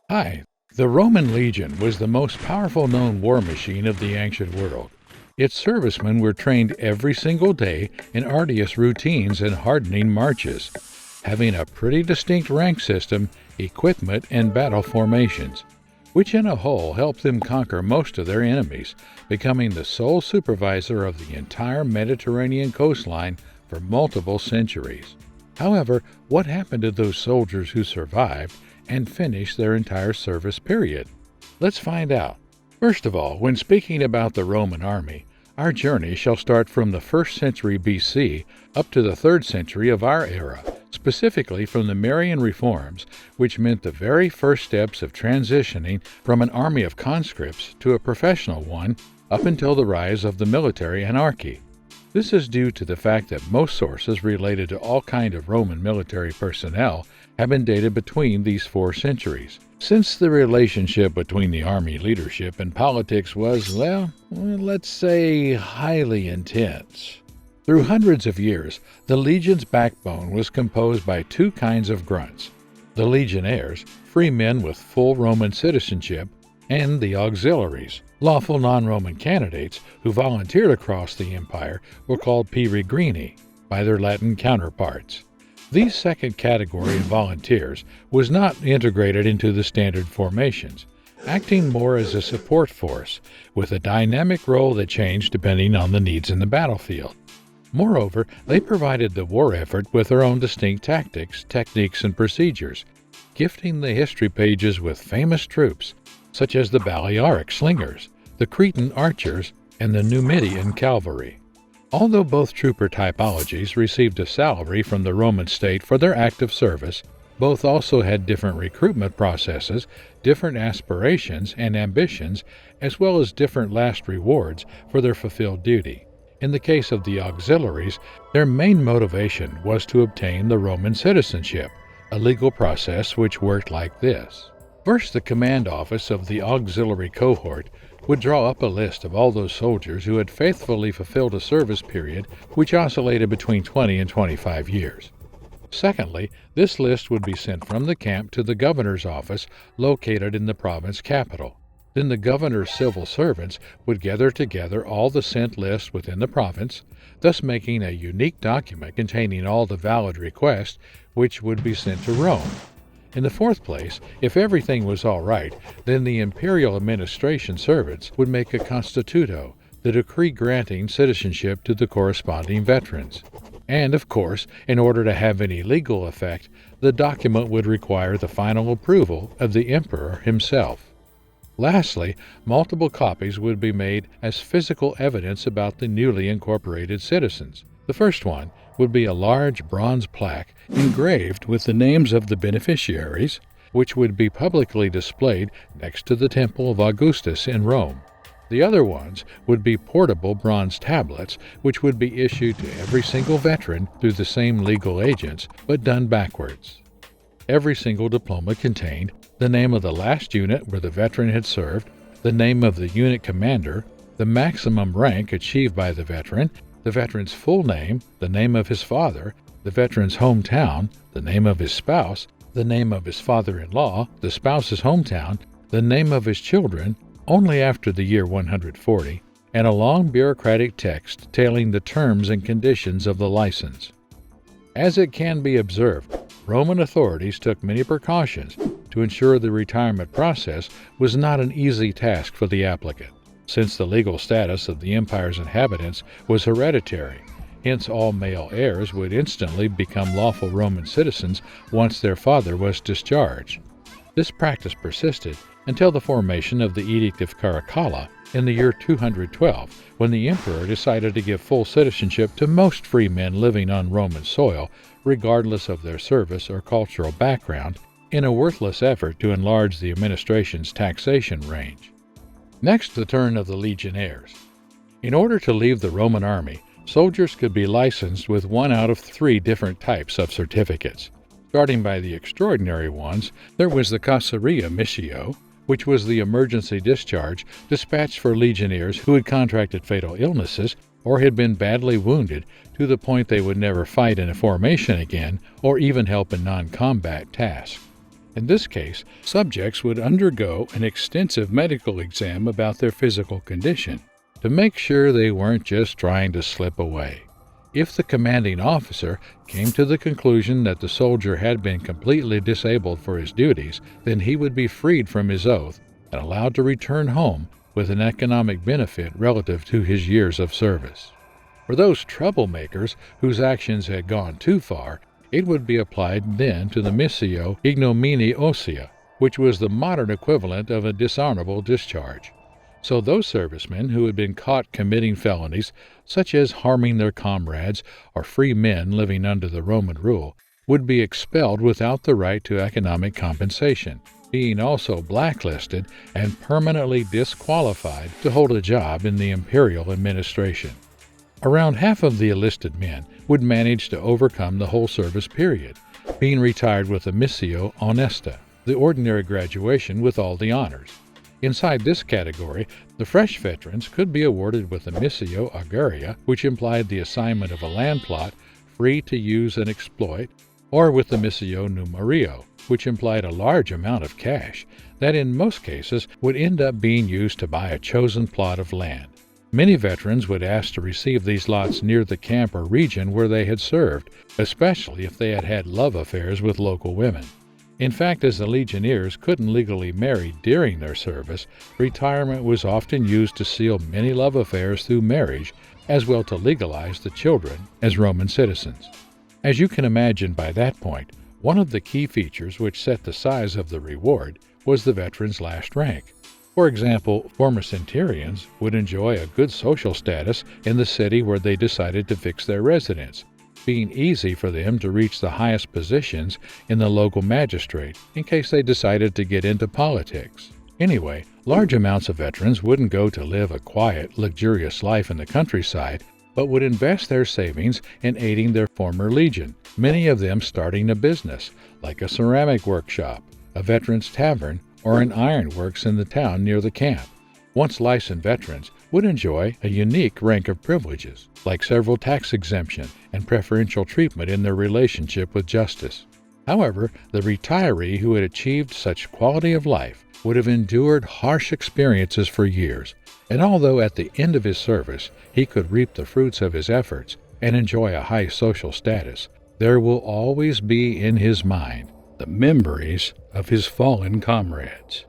Hi. The Roman legion was the most powerful known war machine of the ancient world. Its servicemen were trained every single day in arduous routines and hardening marches, having a pretty distinct rank system, equipment, and battle formations, which in a whole helped them conquer most of their enemies, becoming the sole supervisor of the entire Mediterranean coastline for multiple centuries. However, what happened to those soldiers who survived and finished their entire service period? Let's find out. First of all, when speaking about the Roman army, our journey shall start from the 1st century BC up to the 3rd century of our era, specifically from the Marian reforms, which meant the very first steps of transitioning from an army of conscripts to a professional one up until the rise of the military anarchy. This is due to the fact that most sources related to all kind of Roman military personnel have been dated between these 4 centuries. Since the relationship between the army leadership and politics was, let's say, highly intense. Through hundreds of years, the legion's backbone was composed by 2 kinds of grunts: the Legionnaires, free men with full Roman citizenship, and the Auxiliaries, lawful non-Roman candidates who volunteered across the empire, were called peregrini by their Latin counterparts. These second category of volunteers was not integrated into the standard formations, acting more as a support force, with a dynamic role that changed depending on the needs in the battlefield. Moreover, they provided the war effort with their own distinct tactics, techniques, and procedures, gifting the history pages with famous troops, such as the Balearic slingers, the Cretan archers, and the Numidian cavalry. Although both trooper typologies received a salary from the Roman state for their active service, both also had different recruitment processes, different aspirations and ambitions, as well as different last rewards for their fulfilled duty. In the case of the Auxiliaries, their main motivation was to obtain the Roman citizenship, a legal process which worked like this. First, the command office of the auxiliary cohort would draw up a list of all those soldiers who had faithfully fulfilled a service period which oscillated between 20 and 25 years. Secondly, this list would be sent from the camp to the governor's office located in the province capital. Then the governor's civil servants would gather together all the sent lists within the province, thus making a unique document containing all the valid requests which would be sent to Rome. In the fourth place, if everything was all right, then the imperial administration servants would make a constituto, the decree granting citizenship to the corresponding veterans. And, of course, in order to have any legal effect, the document would require the final approval of the emperor himself. Lastly, multiple copies would be made as physical evidence about the newly incorporated citizens. The first one would be a large bronze plaque engraved with the names of the beneficiaries, which would be publicly displayed next to the Temple of Augustus in Rome. The other ones would be portable bronze tablets, which would be issued to every single veteran through the same legal agents, but done backwards. Every single diploma contained the name of the last unit where the veteran had served, the name of the unit commander, the maximum rank achieved by the veteran's full name, the name of his father, the veteran's hometown, the name of his spouse, the name of his father-in-law, the spouse's hometown, the name of his children, only after the year 140, and a long bureaucratic text detailing the terms and conditions of the license. As it can be observed, Roman authorities took many precautions to ensure the retirement process was not an easy task for the applicant, since the legal status of the empire's inhabitants was hereditary. Hence all male heirs would instantly become lawful Roman citizens once their father was discharged. This practice persisted until the formation of the Edict of Caracalla in the year 212, when the emperor decided to give full citizenship to most free men living on Roman soil, regardless of their service or cultural background, in a worthless effort to enlarge the administration's taxation range. Next, the turn of the Legionnaires. In order to leave the Roman army, soldiers could be licensed with one out of 3 different types of certificates. Starting by the extraordinary ones, there was the Causaria Missio, which was the emergency discharge dispatched for legionnaires who had contracted fatal illnesses or had been badly wounded to the point they would never fight in a formation again or even help in non-combat tasks. In this case, subjects would undergo an extensive medical exam about their physical condition to make sure they weren't just trying to slip away. If the commanding officer came to the conclusion that the soldier had been completely disabled for his duties, then he would be freed from his oath and allowed to return home with an economic benefit relative to his years of service. For those troublemakers whose actions had gone too far, it would be applied then to the missio ignominiae ossia, which was the modern equivalent of a dishonorable discharge. So those servicemen who had been caught committing felonies, such as harming their comrades or free men living under the Roman rule, would be expelled without the right to economic compensation, being also blacklisted and permanently disqualified to hold a job in the imperial administration. Around half of the enlisted men would manage to overcome the whole service period, being retired with a missio honesta, the ordinary graduation with all the honors. Inside this category, the fresh veterans could be awarded with a missio agraria, which implied the assignment of a land plot free to use and exploit, or with the missio numerio, which implied a large amount of cash that in most cases would end up being used to buy a chosen plot of land. Many veterans would ask to receive these lots near the camp or region where they had served, especially if they had had love affairs with local women. In fact, as the Legionnaires couldn't legally marry during their service, retirement was often used to seal many love affairs through marriage, as well to legalize the children as Roman citizens. As you can imagine by that point, one of the key features which set the size of the reward was the veteran's last rank. For example, former centurions would enjoy a good social status in the city where they decided to fix their residence, being easy for them to reach the highest positions in the local magistrate in case they decided to get into politics. Anyway, large amounts of veterans wouldn't go to live a quiet, luxurious life in the countryside, but would invest their savings in aiding their former legion, many of them starting a business, like a ceramic workshop, a veterans tavern, or an ironworks in the town near the camp. Once licensed veterans would enjoy a unique rank of privileges, like several tax exemption and preferential treatment in their relationship with justice. However, the retiree who had achieved such quality of life would have endured harsh experiences for years, and although at the end of his service he could reap the fruits of his efforts and enjoy a high social status, there will always be in his mind the memories of his fallen comrades.